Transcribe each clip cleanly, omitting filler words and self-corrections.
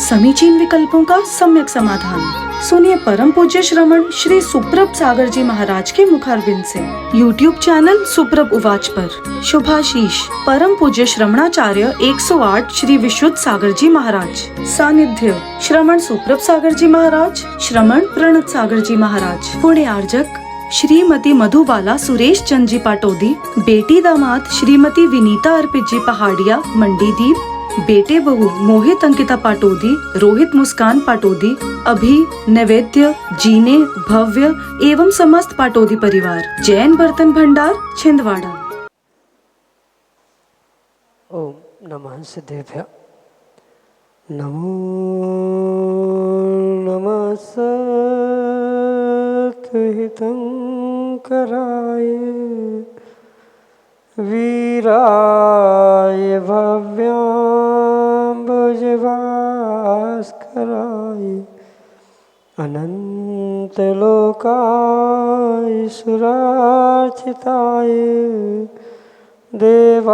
समीचीन विकल्पों का सम्यक समाधान। सुनिए परम पूज्य श्रमण श्री सुप्रभ सागर जी महाराज के मुखारबिंद से YouTube चैनल सुप्रभ उवाच पर शुभाशीष परम पूज्य श्रमणाचार्य 108 श्री विशुद्ध सागर जी महाराज। सानिध्य श्रमण सुप्रभ सागर जी महाराज, श्रमण प्रणत सागर जी महाराज। पुण्य आर्जक श्रीमती मधुबाला सुरेश चंद जी पाटोदी, बेटी दामाद श्रीमती विनीता अर्पित जी पहाड़िया मंडीदीप, बेटे बहू मोहित अंकिता पाटोदी, रोहित मुस्कान पाटोदी, अभी नैवेद्य जीने भव्य एवं समस्त पाटोदी परिवार। जैन बर्तन भंडार छिंदवाड़ा। ओम नमः सिद्धेभ्य। नमो नमः सत्हितंकराय वीराय भव्याम्बुजभास्कराय अनंतलोकाय सुरार्चिताय देवादिदेवाय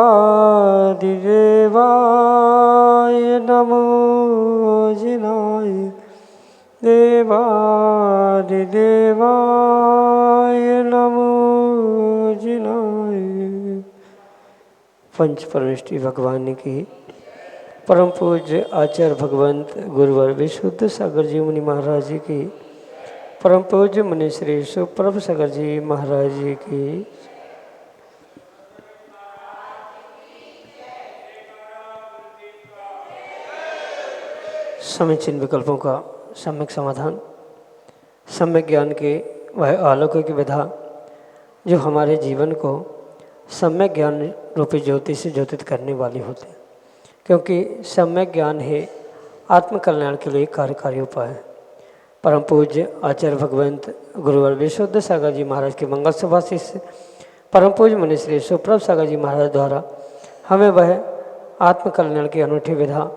नमो जिनाय देवादिदेवाय नमो जिनाय। पंच परमेष्टि भगवान की परम पूज्य आचार्य भगवंत गुरुवर विशुद्ध सागर जी मुनि महाराज जी की परम पूज्य मुनि श्री सुप्रभ सागर जी महाराज जी की समीचीन विकल्पों का सम्यक समाधान। सम्यक ज्ञान के वह अलौकिक विधा जो हमारे जीवन को सम्यक ज्ञान रूपी ज्योति से ज्योतित करने वाली होती है, क्योंकि सम्यक ज्ञान है आत्मकल्याण के लिए कार्यकारी उपाय है। परम पूज्य आचार्य भगवंत गुरुवर विशुद्ध सागर जी महाराज के मंगल सुभाषित से परम पूज्य मुनि श्री सुप्रभ सागर जी महाराज द्वारा हमें वह आत्मकल्याण की अनूठी विधा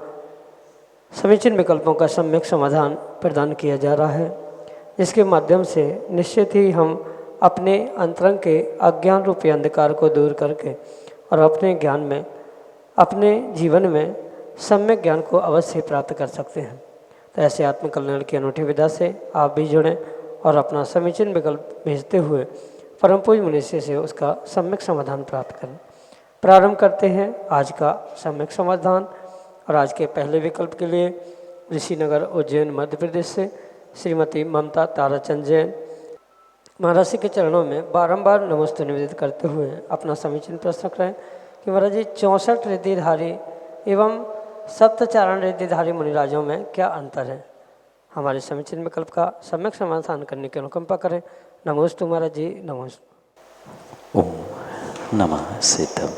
समीचीन विकल्पों का सम्यक समाधान प्रदान किया जा रहा है, जिसके माध्यम से निश्चित ही हम अपने अंतरंग के अज्ञान रूपी अंधकार को दूर करके और अपने ज्ञान में अपने जीवन में सम्यक ज्ञान को अवश्य प्राप्त कर सकते हैं। तो ऐसे आत्मकल्याण की अनूठी विधा से आप भी जुड़ें और अपना समीचीन विकल्प भेजते हुए परम पूज्य मनुष्य से उसका सम्यक समाधान प्राप्त करें। प्रारंभ करते हैं आज का सम्यक समाधान। और आज के पहले विकल्प के लिए ऋषिनगर उज्जैन मध्य प्रदेश से श्रीमती ममता ताराचंद जैन महाराज के चरणों में बारंबार नमस्ते निवेदित करते हुए अपना समीचीन प्रश्न करें कि महाराज जी 64 रिद्धिधारी एवं सप्तचारण रिद्धिधारी मुनिराजों में क्या अंतर है। हमारे समीचीन विकल्प का सम्यक समाधान करने की अनुकंपा करें। नमोस्तु महाराज जी, नमोस्तु। ओम नमः सिद्धम।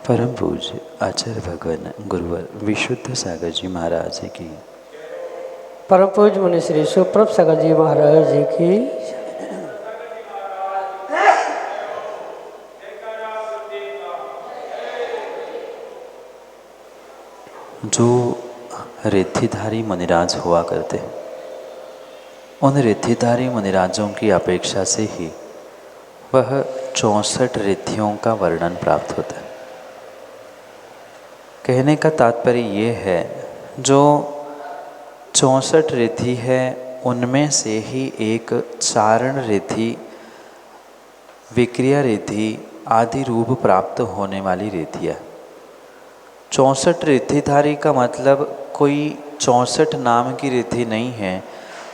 परम पूज्य आचार्य भगवान गुरुवर विशुद्ध सागर जी महाराज की, परम पूज्य मुनि श्री सुप्रभ सागर जी महाराज जी की, जो रिद्धिधारी मुनिराज हुआ करते उन रिद्धिधारी मुनिराजों की अपेक्षा से ही वह 64 रिद्धियों का वर्णन प्राप्त होता है। कहने का तात्पर्य ये है, जो 64 रिद्धि है उनमें से ही एक चारण रिद्धि, विक्रिया रिद्धि आदि रूप प्राप्त होने वाली रिद्धि है। 64 रिद्धिधारी का मतलब कोई 64 नाम की रिद्धि नहीं है,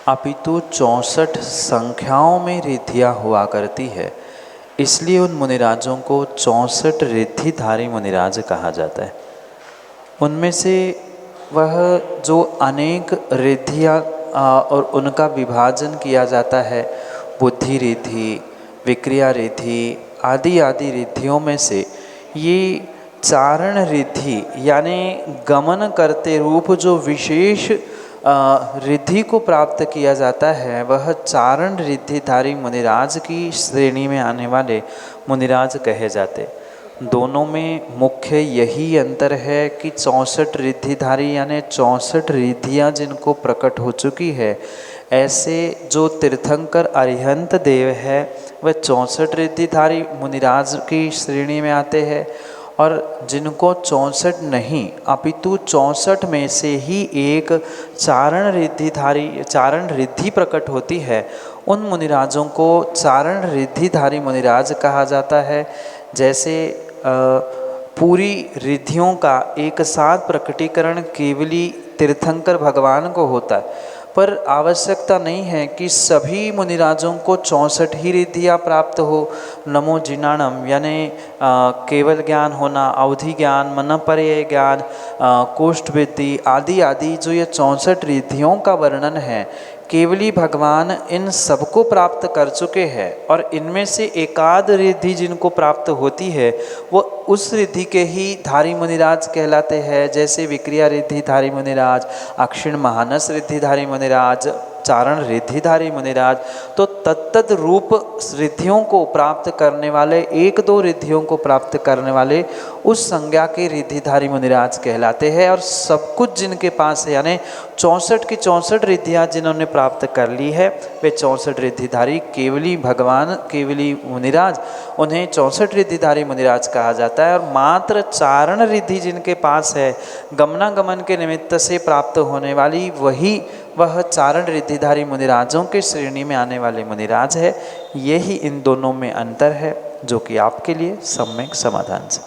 अपितु 64 संख्याओं में रिद्धियाँ हुआ करती है। इसलिए उन मुनिराजों को 64 रिद्धिधारी मुनिराज कहा जाता है। उनमें से वह जो अनेक रिद्धियाँ और उनका विभाजन किया जाता है, बुद्धि रिद्धि, विक्रिया रिद्धि आदि आदि रिद्धियों में से ये चारण रिद्धि यानी गमन करते रूप जो विशेष रिद्धि को प्राप्त किया जाता है, वह चारण रिद्धिधारी मुनिराज की श्रेणी में आने वाले मुनिराज कहे जाते। दोनों में मुख्य यही अंतर है कि 64 रिद्धिधारी यानी 64 रिद्धियाँ जिनको प्रकट हो चुकी है, ऐसे जो तीर्थंकर अरिहंत देव है वह 64 रिद्धिधारी मुनिराज की श्रेणी में आते हैं। और जिनको 64 नहीं अपितु 64 में से ही एक चारण रिद्धि प्रकट होती है, उन मुनिराजों को चारण रिद्धिधारी मुनिराज कहा जाता है। जैसे पूरी रिद्धियों का एक साथ प्रकटीकरण केवली तीर्थंकर भगवान को होता है, पर आवश्यकता नहीं है कि सभी मुनिराजों को 64 ही रिद्धियाँ प्राप्त हो। नमो जिनाणम यानी केवल ज्ञान होना, अवधि ज्ञान, मनपर्य ज्ञान, कोष्ठ विद्धि आदि आदि जो ये 64 रिद्धियों का वर्णन है, केवली भगवान इन सबको प्राप्त कर चुके हैं और इनमें से एकाध रिद्धि जिनको प्राप्त होती है वो उस रिद्धि के ही धारी मुनिराज कहलाते हैं। जैसे विक्रिया रिद्धिधारी मुनिराज, अक्षिण महानस रिद्धिधारी मुनिराज, चारण रिद्धिधारी मुनिराज। तो तत्त रूप रिद्धियों को प्राप्त करने वाले, एक दो रिद्धियों को प्राप्त करने वाले उस संज्ञा के रिद्धिधारी मुनिराज कहलाते हैं। और सब कुछ जिनके पास है यानी 64 की 64 रिद्धियाँ जिन्होंने प्राप्त कर ली है वे 64 रिद्धिधारी केवली भगवान, केवली मुनिराज, उन्हें 64 रिद्धिधारी मुनिराज कहा जाता है। और मात्र चारण रिद्धि जिनके पास है, गमनागमन के निमित्त से प्राप्त होने वाली, वह चारण रिद्धिधारी मुनिराजों के श्रेणी में आने वाले मुनिराज है। यही इन दोनों में अंतर है जो कि आपके लिए सम्यक समाधान से।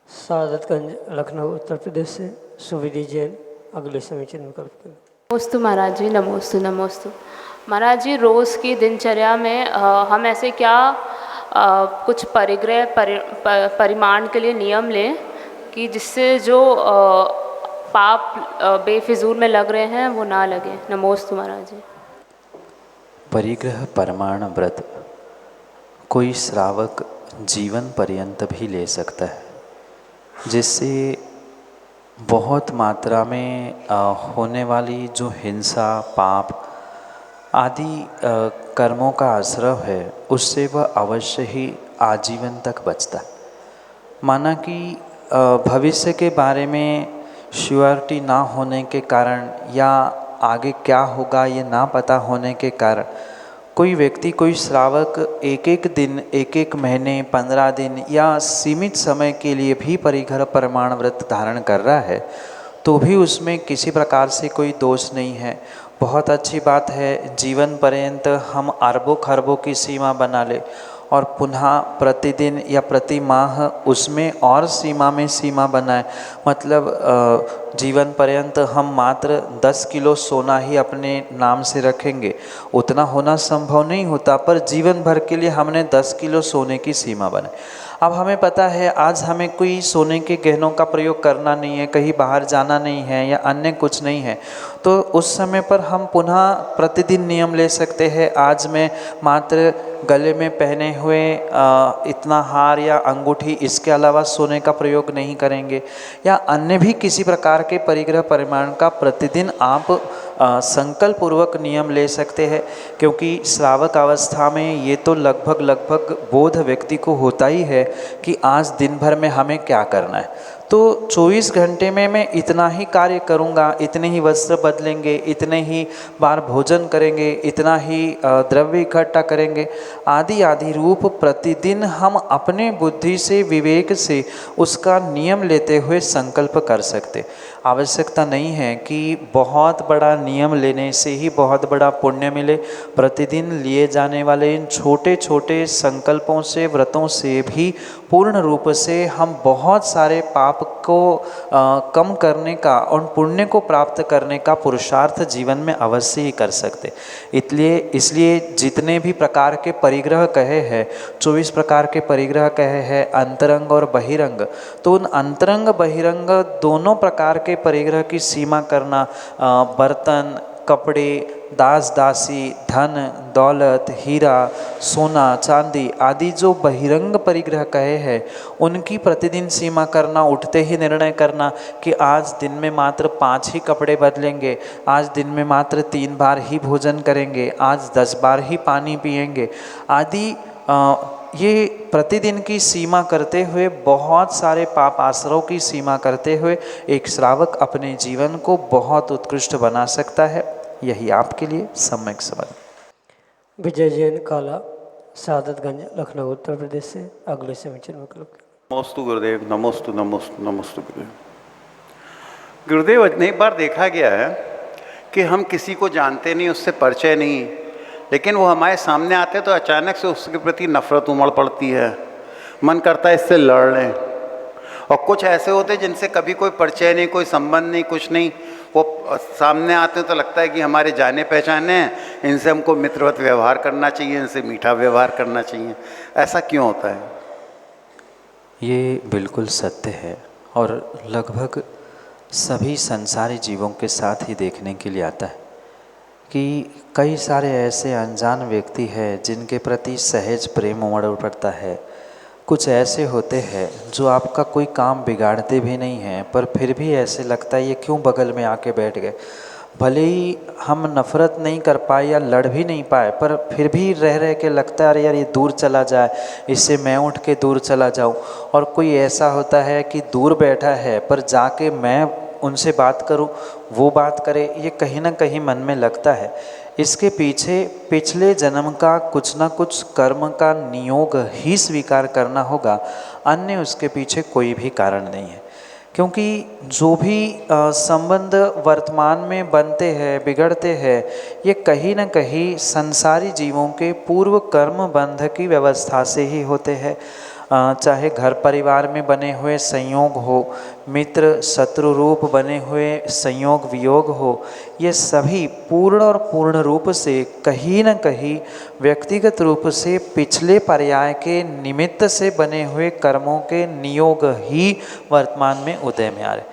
सादतगंज लखनऊ उत्तर प्रदेश से सुविधि जैन अगले समीचीन विकल्प के। नमोस्तु महाराज जी, नमोस्तु नमोस्तु। महाराज जी, रोज़ की दिनचर्या में हम ऐसे क्या कुछ परिमाण के लिए नियम लें कि जिससे जो पाप बेफिजूल में लग रहे हैं वो ना लगे। नमोस्तु महाराज जी। परिग्रह परमाण व्रत कोई श्रावक जीवन पर्यंत भी ले सकता है, जिससे बहुत मात्रा में होने वाली जो हिंसा, पाप आदि कर्मों का आश्रय है उससे वह अवश्य ही आजीवन तक बचता है। माना कि भविष्य के बारे में श्योरिटी ना होने के कारण या आगे क्या होगा ये ना पता होने के कारण कोई व्यक्ति, कोई श्रावक एक एक दिन, एक एक महीने, 15 दिन या सीमित समय के लिए भी परिग्रह परमाण व्रत धारण कर रहा है, तो भी उसमें किसी प्रकार से कोई दोष नहीं है। बहुत अच्छी बात है। जीवन पर्यंत हम अरबों खरबों की सीमा बना ले और पुनः प्रतिदिन या प्रति माह उसमें और सीमा बनाए। मतलब जीवन पर्यंत हम मात्र 10 किलो सोना ही अपने नाम से रखेंगे, उतना होना संभव नहीं होता, पर जीवन भर के लिए हमने 10 किलो सोने की सीमा बनाई। अब हमें पता है आज हमें कोई सोने के गहनों का प्रयोग करना नहीं है, कहीं बाहर जाना नहीं है या अन्य कुछ नहीं है, तो उस समय पर हम पुनः प्रतिदिन नियम ले सकते हैं। आज मैं मात्र गले में पहने हुए इतना हार या अंगूठी, इसके अलावा सोने का प्रयोग नहीं करेंगे, या अन्य भी किसी प्रकार के परिग्रह परिमाण का प्रतिदिन आप संकल्प पूर्वक नियम ले सकते हैं। क्योंकि श्रावक अवस्था में ये तो लगभग बोध व्यक्ति को होता ही है कि आज दिन भर में हमें क्या करना है। तो 24 घंटे में मैं इतना ही कार्य करूँगा, इतने ही वस्त्र बदलेंगे, इतने ही बार भोजन करेंगे, इतना ही द्रव्य इकट्ठा करेंगे, आदि आदि रूप प्रतिदिन हम अपने बुद्धि से, विवेक से उसका नियम लेते हुए संकल्प कर सकते। आवश्यकता नहीं है कि बहुत बड़ा नियम लेने से ही बहुत बड़ा पुण्य मिले। प्रतिदिन लिए जाने वाले इन छोटे छोटे संकल्पों से, व्रतों से भी पूर्ण रूप से हम बहुत सारे पाप को कम करने का और पुण्य को प्राप्त करने का पुरुषार्थ जीवन में अवश्य ही कर सकते। इसलिए जितने भी प्रकार के परिग्रह कहे हैं, 24 प्रकार के परिग्रह कहे हैं, अंतरंग और बहिरंग, तो उन अंतरंग बहिरंग दोनों प्रकार के परिग्रह की सीमा करना, बर्तन, कपड़े, दास दासी, धन दौलत, हीरा, सोना, चांदी आदि जो बहिरंग परिग्रह कहे हैं उनकी प्रतिदिन सीमा करना, उठते ही निर्णय करना कि आज दिन में मात्र 5 ही कपड़े बदलेंगे, आज दिन में मात्र 3 बार ही भोजन करेंगे, आज 10 बार ही पानी पिएंगे आदि ये प्रतिदिन की सीमा करते हुए, बहुत सारे पाप आश्रयों की सीमा करते हुए एक श्रावक अपने जीवन को बहुत उत्कृष्ट बना सकता है। यही आपके लिए सम्यक समाधान। विजय जैन काला, सादतगंज लखनऊ उत्तर प्रदेश से अगले समीचीन विकल्प। नमोस्तु गुरुदेव, नमोस्तु नमोस्तु नमोस्तु गुरुदेव। गुरुदेव, अनेक बार देखा गया है कि हम किसी को जानते नहीं, उससे परिचय नहीं, लेकिन वो हमारे सामने आते तो अचानक से उसके प्रति नफरत उमड़ पड़ती है, मन करता है इससे लड़ लें। और कुछ ऐसे होते हैं जिनसे कभी कोई परिचय नहीं, कोई संबंध नहीं, कुछ नहीं, वो सामने आते हैं तो लगता है कि हमारे जाने पहचाने हैं, इनसे हमको मित्रवत व्यवहार करना चाहिए, इनसे मीठा व्यवहार करना चाहिए। ऐसा क्यों होता है? ये बिल्कुल सत्य है और लगभग सभी संसारी जीवों के साथ ही देखने के लिए आता है कि कई सारे ऐसे अनजान व्यक्ति हैं जिनके प्रति सहज प्रेम उमड़ पड़ता है। कुछ ऐसे होते हैं जो आपका कोई काम बिगाड़ते भी नहीं हैं, पर फिर भी ऐसे लगता है ये क्यों बगल में आके बैठ गए। भले ही हम नफ़रत नहीं कर पाए या लड़ भी नहीं पाए, पर फिर भी रह रह के लगता है अरे यार ये दूर चला जाए, इससे मैं उठ के दूर चला जाऊं। और कोई ऐसा होता है कि दूर बैठा है पर जाके मैं उनसे बात करूं, वो बात करे, ये कहीं ना कहीं मन में लगता है। इसके पीछे पिछले जन्म का कुछ ना कुछ कर्म का नियोग ही स्वीकार करना होगा, अन्य उसके पीछे कोई भी कारण नहीं है। क्योंकि जो भी संबंध वर्तमान में बनते हैं, बिगड़ते हैं, ये कहीं न कहीं संसारी जीवों के पूर्व कर्म बंध की व्यवस्था से ही होते हैं। चाहे घर परिवार में बने हुए संयोग हो, मित्र शत्रु रूप बने हुए संयोग वियोग हो, ये सभी पूर्ण और पूर्ण रूप से कहीं न कहीं व्यक्तिगत रूप से पिछले पर्याय के निमित्त से बने हुए कर्मों के नियोग ही वर्तमान में उदय में आ रहे।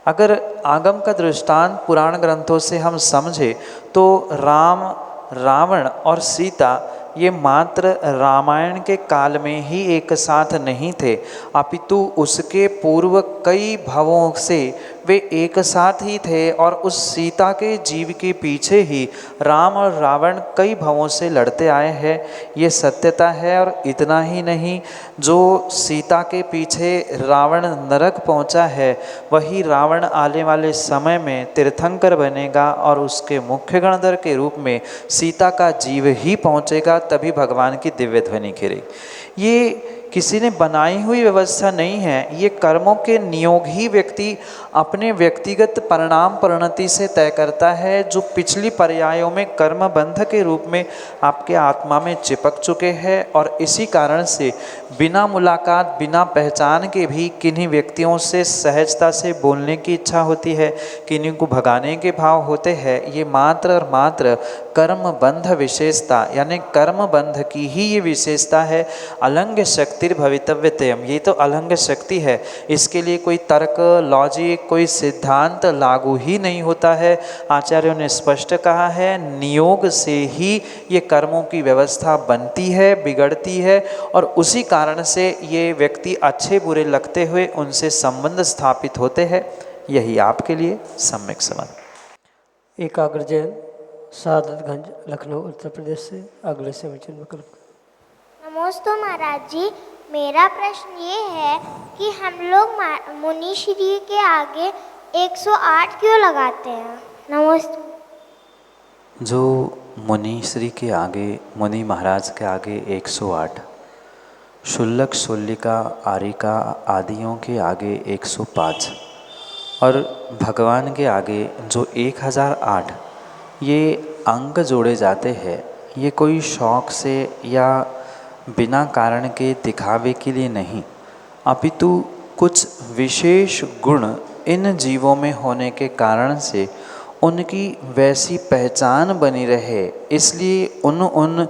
अगर आगम का दृष्टांत पुराण ग्रंथों से हम समझे तो राम, रावण और सीता ये मात्र रामायण के काल में ही एक साथ नहीं थे, अपितु उसके पूर्व कई भवों से वे एक साथ ही थे। और उस सीता के जीव के पीछे ही राम और रावण कई भवों से लड़ते आए हैं, ये सत्यता है। और इतना ही नहीं, जो सीता के पीछे रावण नरक पहुंचा है, वही रावण आने वाले समय में तीर्थंकर बनेगा और उसके मुख्य गणधर के रूप में सीता का जीव ही पहुंचेगा, तभी भगवान की दिव्य ध्वनि गिरेगी। ये किसी ने बनाई हुई व्यवस्था नहीं है, ये कर्मों के नियोग ही व्यक्ति अपने व्यक्तिगत परिणाम परिणति से तय करता है, जो पिछली पर्यायों में कर्म बंध के रूप में आपके आत्मा में चिपक चुके हैं। और इसी कारण से बिना मुलाकात, बिना पहचान के भी किन्हीं व्यक्तियों से सहजता से बोलने की इच्छा होती है, किन्हीं को भगाने के भाव होते हैं। ये मात्र और मात्र कर्म बंध विशेषता, यानी कर्म बंध की ही ये विशेषता है। अलंग शक्तिर्भवितव्यतेयम, ये तो अलंग शक्ति है, इसके लिए कोई तर्क, लॉजिक, कोई सिद्धांत लागू ही नहीं होता है। आचार्यों ने स्पष्ट कहा है, नियोग से ही ये कर्मों की व्यवस्था बनती है, बिगड़ती है, और उसी कारण से ये व्यक्ति अच्छे बुरे लगते हुए उनसे संबंध स्थापित होते हैं। यही आपके लिए सम्यक समाधान। एकाग्र जैन, सादतगंज, लखनऊ, उत्तर प्रदेश से अगले सेमीचन में कल्पना। नमस्ते महाराज जी, मेरा प्रश्न ये है कि हम लोग मुनि श्री के आगे 108 क्यों लगाते हैं? नमस्ते। जो मुनि श्री के आगे, मुनि महाराज के आगे 108, शुल्लक, शूलिका, आरिका आदियों के आगे 105 और भगवान के आगे जो 1008 ये अंग जोड़े जाते हैं, ये कोई शौक़ से या बिना कारण के दिखावे के लिए नहीं, अपितु कुछ विशेष गुण इन जीवों में होने के कारण से उनकी वैसी पहचान बनी रहे, इसलिए उन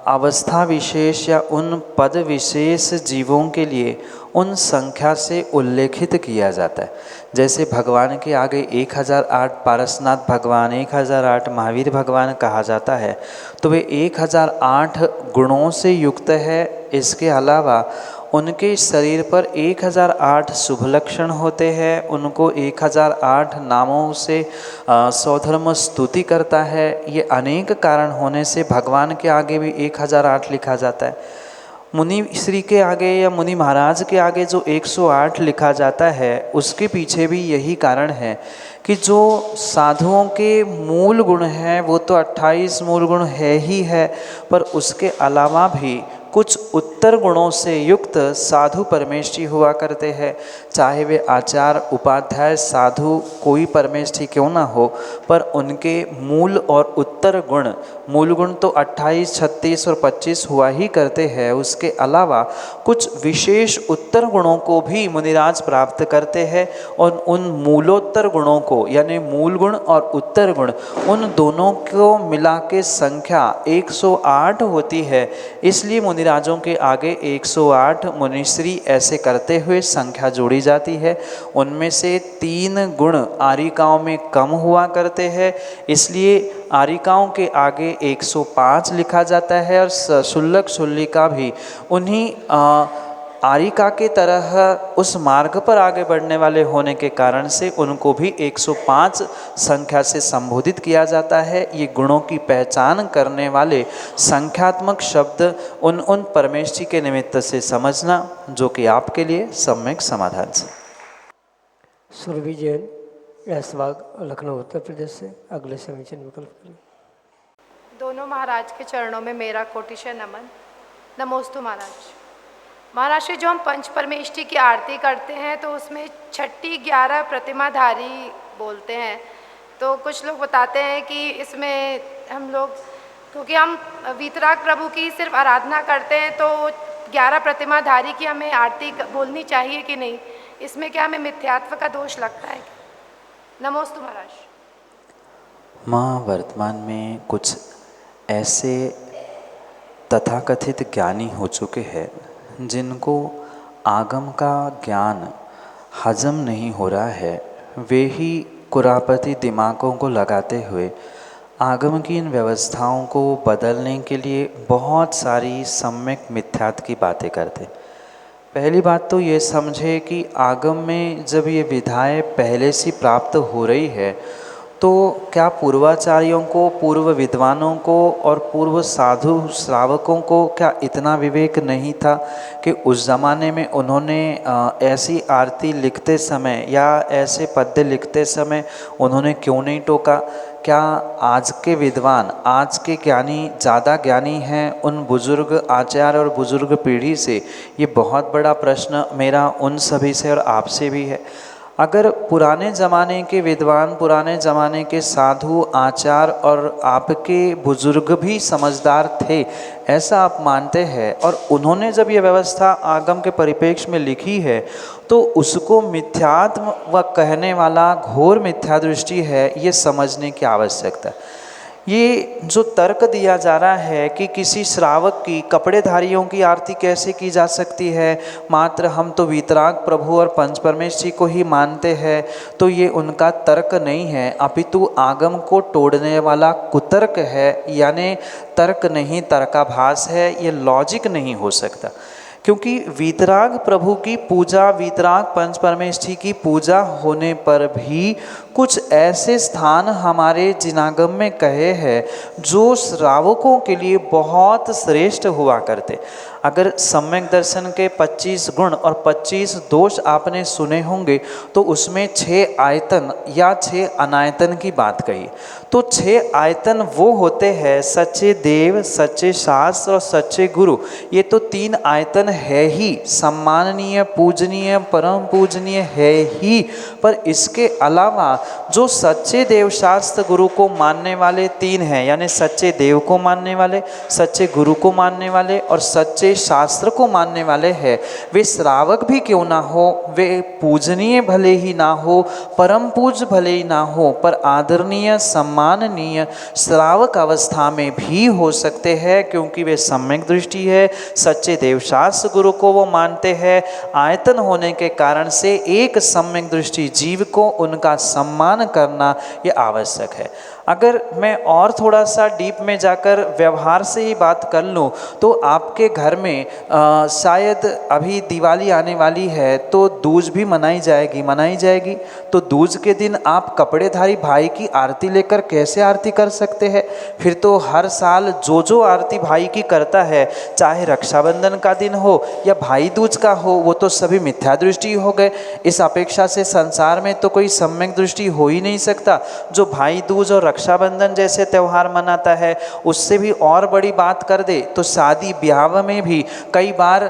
अवस्था विशेष या उन पद विशेष जीवों के लिए उन संख्या से उल्लेखित किया जाता है। जैसे भगवान के आगे 1008 पारसनाथ भगवान, 1008 महावीर भगवान कहा जाता है, तो वे 1008 गुणों से युक्त है। इसके अलावा उनके शरीर पर 1008 शुभ लक्षण होते हैं, उनको 1008 नामों से सौधर्म स्तुति करता है। ये अनेक कारण होने से भगवान के आगे भी 1008 लिखा जाता है। मुनि श्री के आगे या मुनि महाराज के आगे जो 108 लिखा जाता है, उसके पीछे भी यही कारण है कि जो साधुओं के मूल गुण हैं वो तो 28 मूल गुण है ही है, पर उसके अलावा भी कुछ उत्तर गुणों से युक्त साधु परमेष्ठी हुआ करते हैं। चाहे वे आचार्य उपाध्याय साधु कोई परमेष्ठी क्यों ना हो, पर उनके मूल और उत्तर गुण, मूल गुण तो 28, 36 और 25 हुआ ही करते हैं। उसके अलावा कुछ विशेष उत्तर गुणों को भी मुनिराज प्राप्त करते हैं और उन मूलोत्तर गुणों को, यानी मूल गुण और उत्तर गुण, उन दोनों को मिला के संख्या 108 होती है। इसलिए मुनिराजों के आगे 108 मुनिश्री ऐसे करते हुए संख्या जोड़ी जाती है। उनमें से 3 गुण आरिकाओं में कम हुआ करते हैं, इसलिए आरिकाओं के आगे 105 लिखा जाता है। और शुल्लक शुल्लिका भी उन्हीं आरिका के तरह उस मार्ग पर आगे बढ़ने वाले होने के कारण से उनको भी 105 संख्या से संबोधित किया जाता है। ये गुणों की पहचान करने वाले संख्यात्मक शब्द उन परमेष्ठी के निमित्त से समझना, जो कि आपके लिए सम्यक समाधान से। सुरभि जैन, ऐसबाग, लखनऊ, उत्तर प्रदेश से अगले समीचीन विकल्प करें। दोनों महाराज के चरणों में मेरा कोटिशय नमन। नमोस्तु महाराज। महाराज श्री, जो हम पंच परमेष्ठी की आरती करते हैं तो उसमें छठी 11 प्रतिमाधारी बोलते हैं, तो कुछ लोग बताते हैं कि इसमें हम लोग, क्योंकि हम वीतराग प्रभु की सिर्फ आराधना करते हैं, तो 11 प्रतिमाधारी की हमें आरती बोलनी चाहिए कि नहीं? इसमें क्या हमें मिथ्यात्व का दोष लगता है? नमोस्तु महाराज। माँ, वर्तमान में कुछ ऐसे तथाकथित ज्ञानी हो चुके हैं जिनको आगम का ज्ञान हजम नहीं हो रहा है। वे ही कुरापति दिमागों को लगाते हुए आगम की इन व्यवस्थाओं को बदलने के लिए बहुत सारी सम्यक मिथ्यात्व की बातें करते। पहली बात तो ये समझे कि आगम में जब ये विधाएं पहले से प्राप्त हो रही है, तो क्या पूर्वाचार्यों को, पूर्व विद्वानों को और पूर्व साधु श्रावकों को क्या इतना विवेक नहीं था कि उस ज़माने में उन्होंने ऐसी आरती लिखते समय या ऐसे पद्य लिखते समय उन्होंने क्यों नहीं टोका? क्या आज के विद्वान, आज के ज्ञानी ज़्यादा ज्ञानी हैं उन बुज़ुर्ग आचार्य और बुज़ुर्ग पीढ़ी से? ये बहुत बड़ा प्रश्न मेरा उन सभी से और आपसे भी है। अगर पुराने ज़माने के विद्वान, पुराने ज़माने के साधु आचार्य और आपके बुजुर्ग भी समझदार थे, ऐसा आप मानते हैं, और उन्होंने जब ये व्यवस्था आगम के परिप्रेक्ष्य में लिखी है, तो उसको मिथ्यात्व व कहने वाला घोर मिथ्या दृष्टि है, ये समझने की आवश्यकता है। ये जो तर्क दिया जा रहा है कि किसी श्रावक की, कपड़ेधारियों की आरती कैसे की जा सकती है, मात्र हम तो वीतराग प्रभु और पंच परमेष्ठी को ही मानते हैं, तो ये उनका तर्क नहीं है, अपितु आगम को तोड़ने वाला कुतर्क है, यानी तर्क नहीं तर्काभास है। ये लॉजिक नहीं हो सकता, क्योंकि वीतराग प्रभु की पूजा, वीतराग पंच परमेष्ठी की पूजा होने पर भी कुछ ऐसे स्थान हमारे जिनागम में कहे हैं जो श्रावकों के लिए बहुत श्रेष्ठ हुआ करते। अगर सम्यक दर्शन के 25 गुण और 25 दोष आपने सुने होंगे, तो उसमें 6 आयतन या 6 अनायतन की बात कही। तो 6 आयतन वो होते हैं सच्चे देव, सच्चे शास्त्र और सच्चे गुरु। ये तो 3 आयतन है ही, सम्माननीय, पूजनीय, परम पूजनीय है ही, पर इसके अलावा जो सच्चे देव शास्त्र गुरु को मानने वाले 3 हैं, यानी सच्चे देव को मानने वाले, सच्चे गुरु को मानने वाले और सच्चे शास्त्र को मानने वाले हैं, वे श्रावक भी क्यों ना हो, वे पूजनीय भले ही ना हो, परम पूज्य भले ही ना हो, पर आदरणीय, सम्माननीय श्रावक अवस्था में भी हो सकते हैं, क्योंकि वे सम्यक दृष्टि है, सच्चे देवशास्त्र गुरु को वो मानते हैं। आयतन होने के कारण से एक सम्यक दृष्टि जीव को उनका सम्मान करना ये आवश्यक है। अगर मैं और थोड़ा सा डीप में जाकर व्यवहार से ही बात कर लूँ, तो आपके घर में शायद अभी दिवाली आने वाली है, तो दूज भी मनाई जाएगी। तो दूज के दिन आप कपड़ेधारी भाई की आरती लेकर कैसे आरती कर सकते हैं? फिर तो हर साल जो आरती भाई की करता है, चाहे रक्षाबंधन का दिन हो या भाई दूज का हो, वो तो सभी मिथ्या दृष्टि हो गए। इस अपेक्षा से संसार में तो कोई सम्यक दृष्टि हो ही नहीं सकता। जो भाई दूज और रक्षाबंधन जैसे त्यौहार मनाता है, उससे भी और बड़ी बात कर दे तो शादी ब्याह में भी कई बार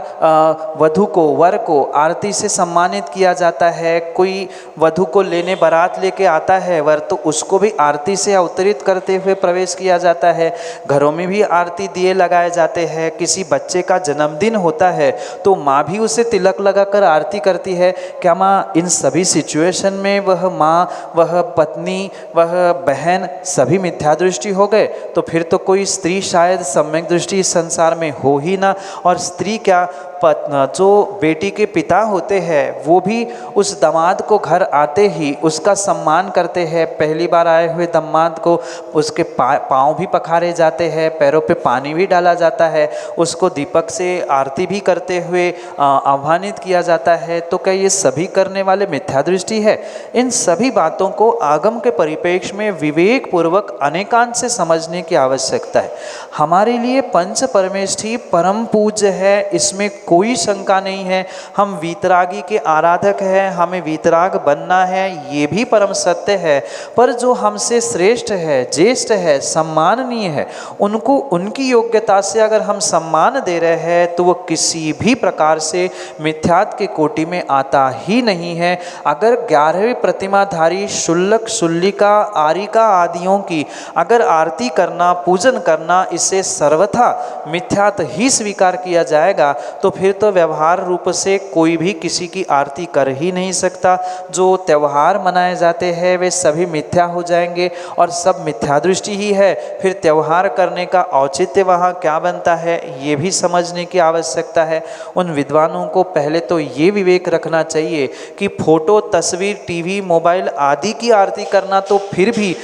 वधू को, वर को आरती से सम्मानित किया जाता है। कोई वधू को लेने बारात लेके आता है वर, तो उसको भी आरती से अवतरित करते हुए प्रवेश किया जाता है। घरों में भी आरती दिए लगाए जाते हैं। किसी बच्चे का जन्मदिन होता है तो माँ भी उसे तिलक लगाकर आरती करती है। क्या माँ इन सभी सिचुएशन में वह माँ, वह पत्नी, वह बहन सभी मिथ्या दृष्टि हो गए? तो फिर तो कोई स्त्री शायद सम्यक दृष्टि इस संसार में हो ही ना। और स्त्री क्या, जो बेटी के पिता होते हैं वो भी उस दामाद को घर आते ही उसका सम्मान करते हैं। पहली बार आए हुए दामाद को उसके पाँव भी पखारे जाते हैं, पैरों पे पानी भी डाला जाता है, उसको दीपक से आरती भी करते हुए आह्वानित किया जाता है। तो क्या ये सभी करने वाले मिथ्या दृष्टि है? इन सभी बातों को आगम के परिप्रेक्ष्य में विवेक पूर्वक अनेकांत से समझने की आवश्यकता है। हमारे लिए पंच परमेष्ठी परम पूज्य है, इसमें कोई शंका नहीं है। हम वीतरागी के आराधक हैं, हमें वीतराग बनना है, ये भी परम सत्य है। पर जो हमसे श्रेष्ठ है, ज्येष्ठ है, सम्माननीय है, उनको उनकी योग्यता से अगर हम सम्मान दे रहे हैं तो वो किसी भी प्रकार से मिथ्यात्व के कोटि में आता ही नहीं है। अगर 11वें प्रतिमाधारी शुल्लक, शुल्लिका, आरिका आदियों की अगर आरती करना, पूजन करना, इसे सर्वथा मिथ्यात्व ही स्वीकार किया जाएगा तो फिर तो व्यवहार रूप से कोई भी किसी की आरती कर ही नहीं सकता। जो त्यौहार मनाए जाते हैं वे सभी मिथ्या हो जाएंगे और सब मिथ्या दृष्टि ही है। फिर त्यौहार करने का औचित्य वहाँ क्या बनता है, ये भी समझने की आवश्यकता है। उन विद्वानों को पहले तो ये विवेक रखना चाहिए कि फोटो, तस्वीर, टीवी, मोबाइल आदि की आरती करना तो फिर भी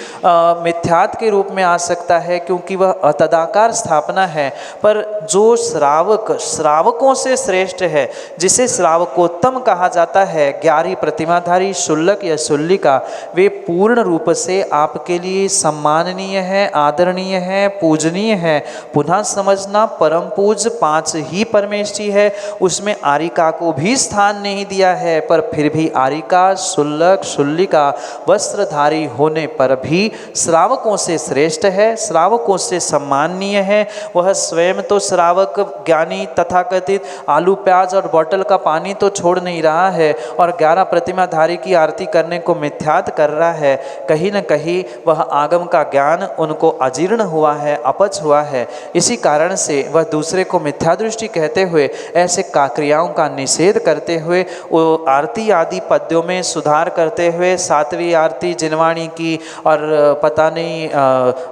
मिथ्यात्व के रूप में आ सकता है, क्योंकि वह अतदाकार स्थापना है। पर जो श्रावक, श्रावकों से श्रेष्ठ है, जिसे श्रावकोत्तम कहा जाता है, 11 प्रतिमाधारी शुल्लक या शुल्लिका, वे पूर्ण रूप से आपके लिए सम्माननीय है, आदरणीय है, पूजनीय है। पुनः समझना, परम पूज्य 5 ही परमेष्ठी है, उसमें आरिका को भी स्थान नहीं दिया है। पर फिर भी आरिका, शुल्लक, शुल्लिका वस्त्रधारी होने पर भी श्रावकों से श्रेष्ठ है, श्रावकों से सम्माननीय है। वह स्वयं तो श्रावक, ज्ञानी, तथाकथित आलू, प्याज और बोतल का पानी तो छोड़ नहीं रहा है और 11 प्रतिमाधारी की आरती करने को मिथ्यात कर रहा है। कहीं न कहीं वह आगम का ज्ञान उनको अजीर्ण हुआ है, अपच हुआ है। इसी कारण से वह दूसरे को मिथ्या दृष्टि कहते हुए, ऐसे क्रियाओं का निषेध करते हुए, वो आरती आदि पद्यों में सुधार करते हुए 7वीं आरती जिनवाणी की और पता नहीं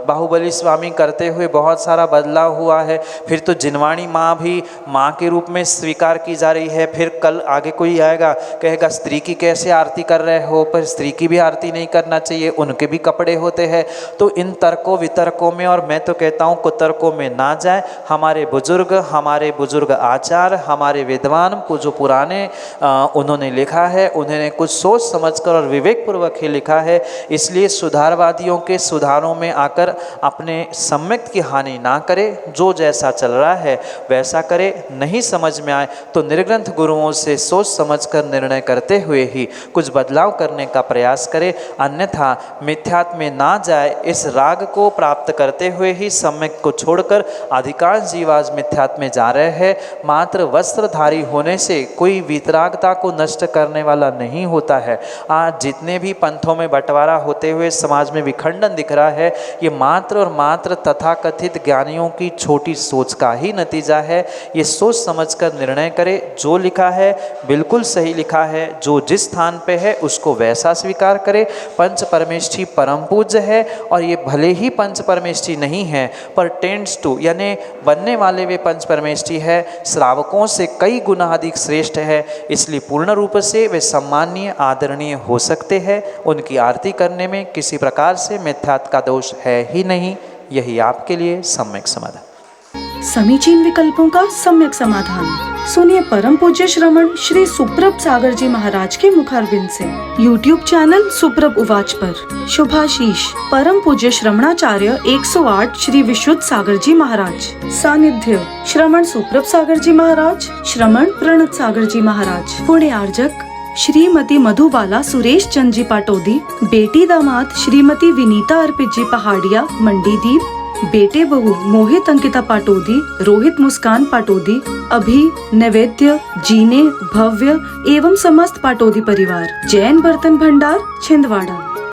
बाहुबली स्वामी करते हुए बहुत सारा बदलाव हुआ है। फिर तो जिनवाणी माँ भी माँ के रूप में स्वीकार की जा रही है। फिर कल आगे कोई आएगा कहेगा स्त्री की कैसे आरती कर रहे हो, पर स्त्री की भी आरती नहीं करना चाहिए, उनके भी कपड़े होते हैं। तो इन तर्कों वितर्कों में, और मैं तो कहता हूँ कुतर्कों में ना जाए। हमारे बुजुर्ग आचार, हमारे विद्वान को जो पुराने उन्होंने लिखा है, उन्होंने कुछ सोच समझकर और विवेकपूर्वक ही लिखा है। इसलिए सुधारवादियों के सुधारों में आकर अपने सम्यक की हानि ना करे। जो जैसा चल रहा है वैसा करे। नहीं समझ में आए तो निर्ग्रंथ गुरुओं से सोच समझकर निर्णय करते हुए ही कुछ बदलाव करने का प्रयास करे, अन्यथा मिथ्यात्व में ना जाए। इस राग को प्राप्त करते हुए ही सम्यक को छोड़कर अधिकांश जीव आज मिथ्यात्व में जा रहे हैं। मात्र वस्त्रधारी होने से कोई वितरागता को नष्ट करने वाला नहीं होता है। आज जितने भी पंथों में बंटवारा होते हुए समाज में विखंडन दिख रहा है, ये मात्र और मात्र तथाकथित ज्ञानियों की छोटी सोच का ही नतीजा है। ये सोच समझकर निर्णय करे। जो लिखा है बिल्कुल सही लिखा है, जो जिस स्थान पे है उसको वैसा स्वीकार करे। पंच परमेष्ठी परम पूज्य है और ये भले ही पंच परमेष्ठी नहीं है, पर टेंड्स टू यानी बनने वाले वे पंच परमेष्ठी है, श्रावकों से कई गुना अधिक श्रेष्ठ है। इसलिए पूर्ण रूप से वे सम्माननीय, आदरणीय हो सकते हैं। उनकी आरती करने में किसी प्रकार से मिथ्यात्व का दोष है ही नहीं। यही आपके लिए सम्यक समाधान। समीचीन विकल्पों का सम्यक समाधान सुनिए परम पूज्य श्रमण श्री सुप्रभ सागर जी महाराज के मुखारबिंद से। YouTube चैनल सुप्रभ उवाच पर शुभाशीष परम पूज्य श्रमणाचार्य 108 श्री विशुद्ध सागर जी महाराज। सानिध्य श्रमण सुप्रभ सागर जी महाराज, श्रमण प्रणत सागर जी महाराज। पुण्य आर्जक श्रीमती मधुबाला सुरेश चंद जी पाटोदी, बेटी दामाद श्रीमती विनीता अर्पित जी पहाड़िया मंडीदीप, बेटे बहू मोहित अंकिता पाटोदी, रोहित मुस्कान पाटोदी, अभी, नैवेद्य, जीने, भव्य एवं समस्त पाटोदी परिवार, जैन बर्तन भंडार छिंदवाड़ा।